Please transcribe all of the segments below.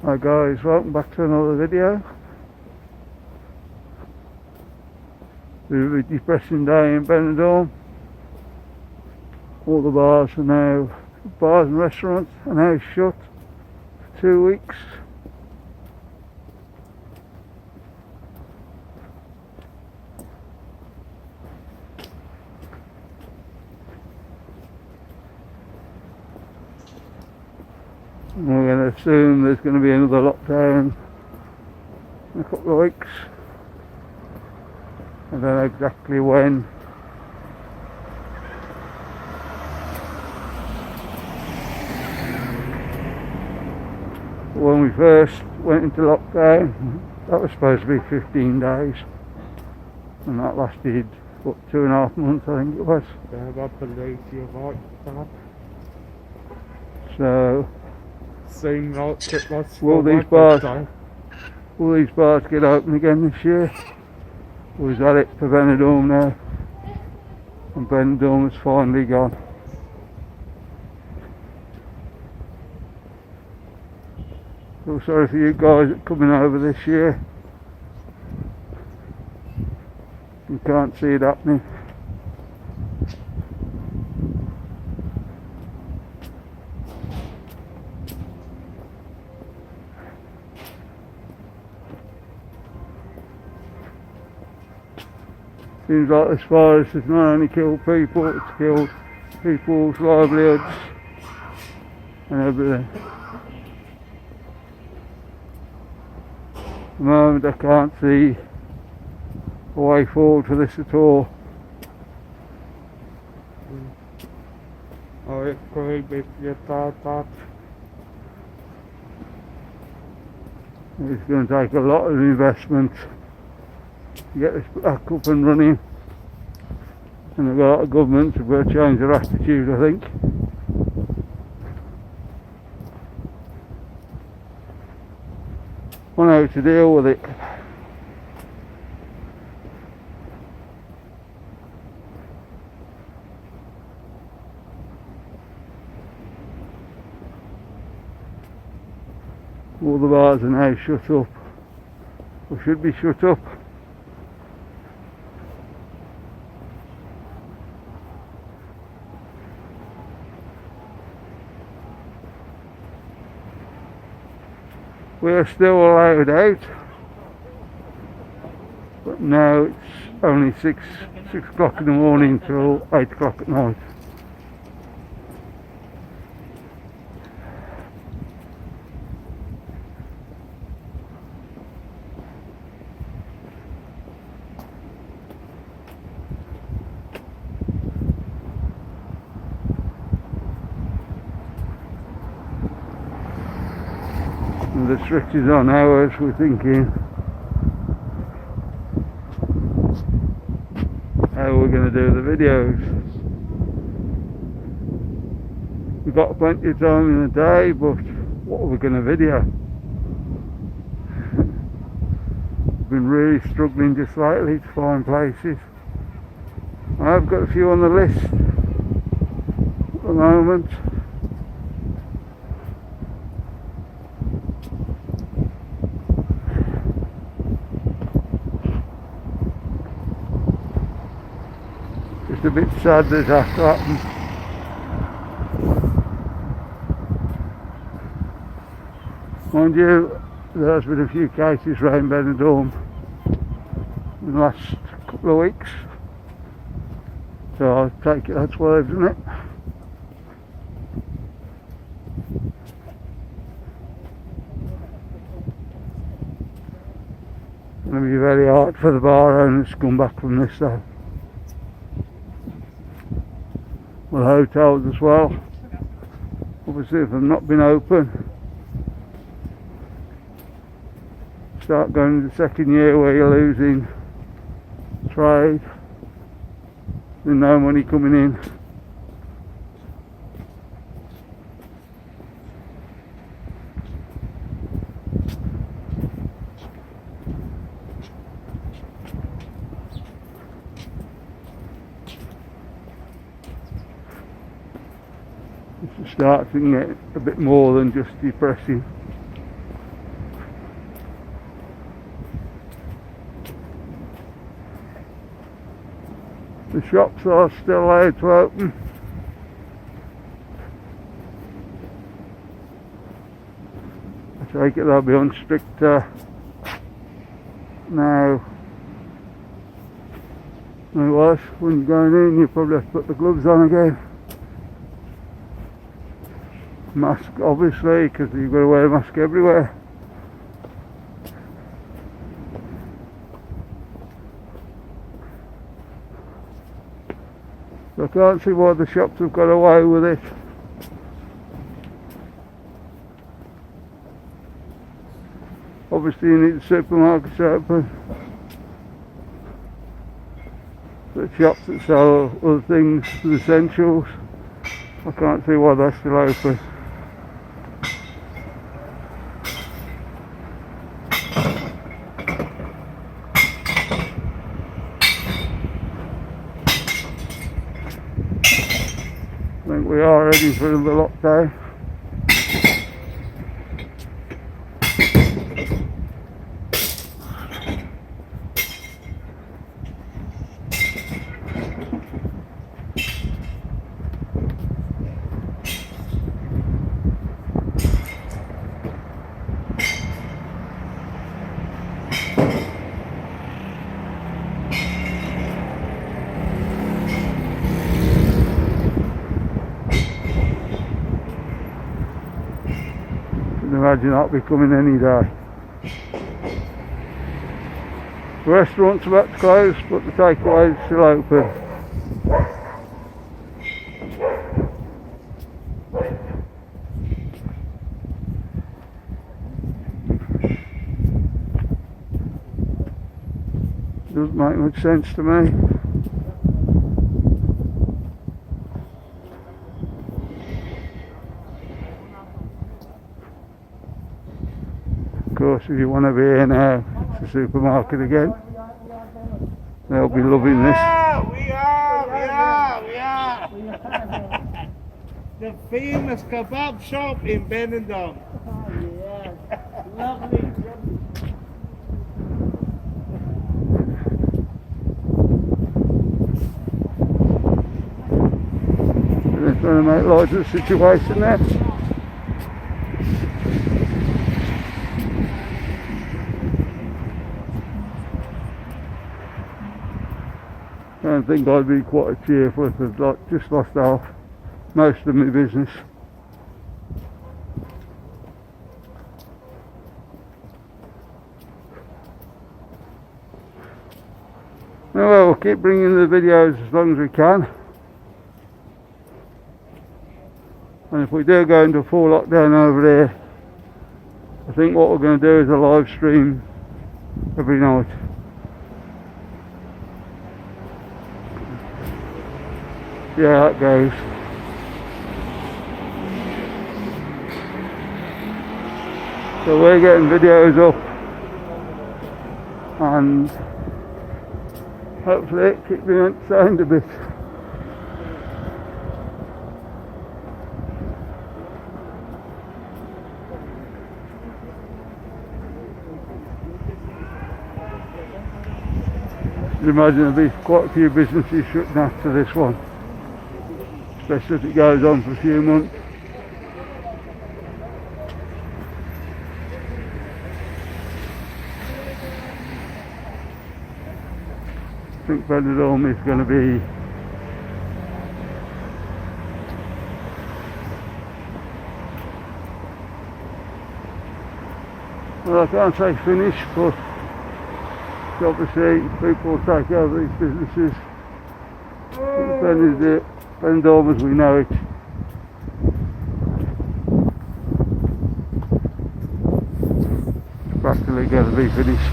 Hi guys, welcome back to another video. Bit of a depressing day in Benidorm. All the bars and restaurants are now shut for 2 weeks. And we're going to assume there's going to be another lockdown in a couple of weeks. I don't know exactly when. When we first went into lockdown, that was supposed to be 15 days. And that lasted, what, 2.5 months I think it was. Yeah, I believe you're right with that. So, Seeing like it was will these bars get open again this year? Or is that it for Benidorm now? And Benidorm is finally gone. Feel sorry for you guys that are coming over this year. You can't see it happening. Seems like this virus has not only killed people, it's killed people's livelihoods and everything. At the moment I can't see a way forward for this at all. I agree with you that. It's going to take a lot of investment to get this back up and running, and a lot of governments have got to change their attitude, I think. On how to deal with it. All the bars are now shut up, or should be shut up. We're still allowed out, but now it's only 6 o'clock in the morning till 8 o'clock at night. And the restrictions on hours, we're thinking how we're going to do the videos. We've got plenty of time in the day, but what are we going to video? We've been really struggling just lately to find places. I've got a few on the list at the moment. It's a bit sad that has to happen. Mind you, there has been a few cases around Benidorm in the last couple of weeks, so I take it that's why they've done it. It's going to be very hard for the bar owners to come back from this though. Well, hotels as well. Obviously, if they've not been open, start going into the second year where you're losing trade, with no money coming in. It's starting to get a bit more than just depressing. The shops are still allowed to open. I take it they'll be on strict now. Otherwise, when you're going in, you probably have to put the gloves on again. Mask, obviously, because you've got to wear a mask everywhere. So I can't see why the shops have got away with it. Obviously you need the supermarkets open. The shops that sell other things, the essentials, I can't see why they're still open. I think we are ready for the lockdown. Imagine that be coming any day. The restaurant's about to close, but the takeaway is still open. Doesn't make much sense to me. Of course, if you want to be here now, it's the supermarket again. They'll be loving this. We are. The famous kebab shop in Benidorm. Oh, yes. Lovely. They're trying to make light of the situation there. I don't think I'd be quite cheerful if I'd just lost half most of my business. Oh, well, we'll keep bringing the videos as long as we can. And if we do go into full lockdown over there, I think what we're going to do is a live stream every night. Yeah, that goes. So we're getting videos up and hopefully it keeps me entertained a bit. I imagine there'll be quite a few businesses shutting after this one, especially if it goes on for a few months. I think Benidorm is going to be well, I can't say finished, but obviously people take over these businesses. Benidorm as we know it. It's practically going to be finished.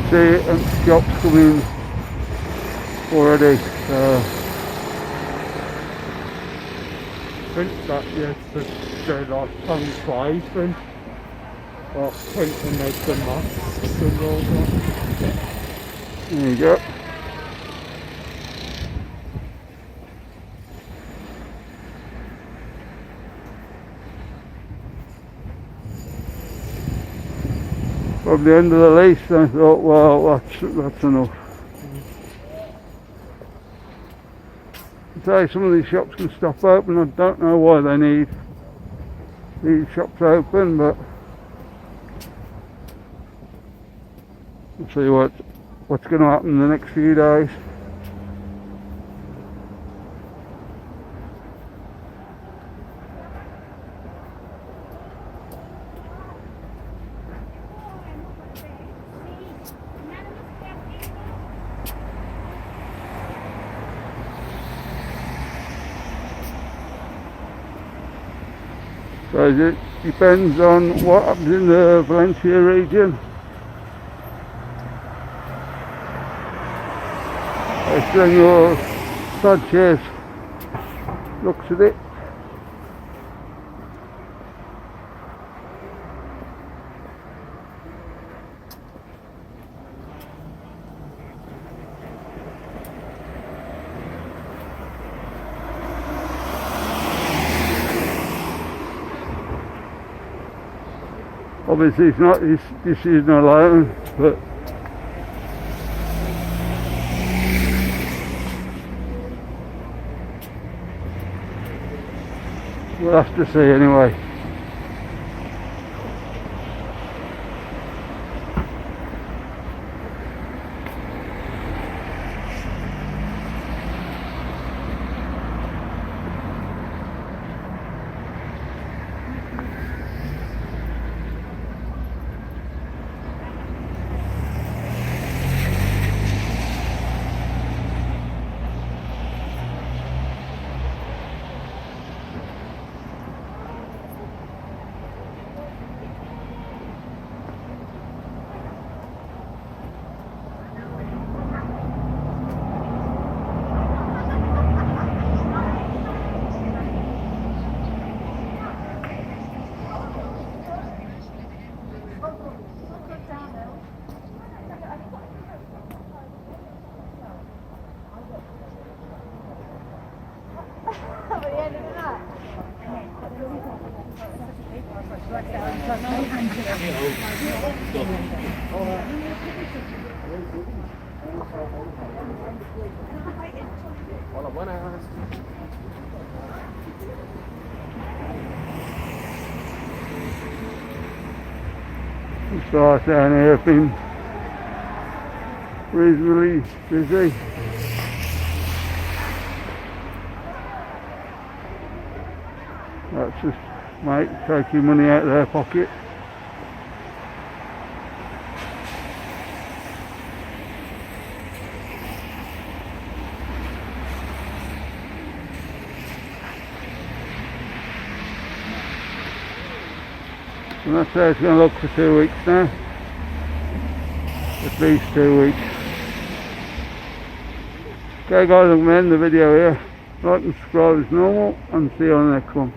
See it, and shops coming already. Think that, yes. they're like Tommy Clayton. Like printing out the masks and all that. There you go. From the end of the lease, I thought, well, that's enough. Say some of these shops can stop open. I don't know why they need these shops open, but we'll see what's going to happen in the next few days. So it depends on what happens in the Valencia region. Senor Sanchez looks at it. Obviously it's not his decision alone, but we'll have to see anyway. Hola, buenas. The stars down here have been reasonably busy. That's just mate taking money out of their pocket. And that's how it's going to look for 2 weeks now. At least 2 weeks. Okay guys, I'm going to end the video here. Like and subscribe as normal, and see you on the next one.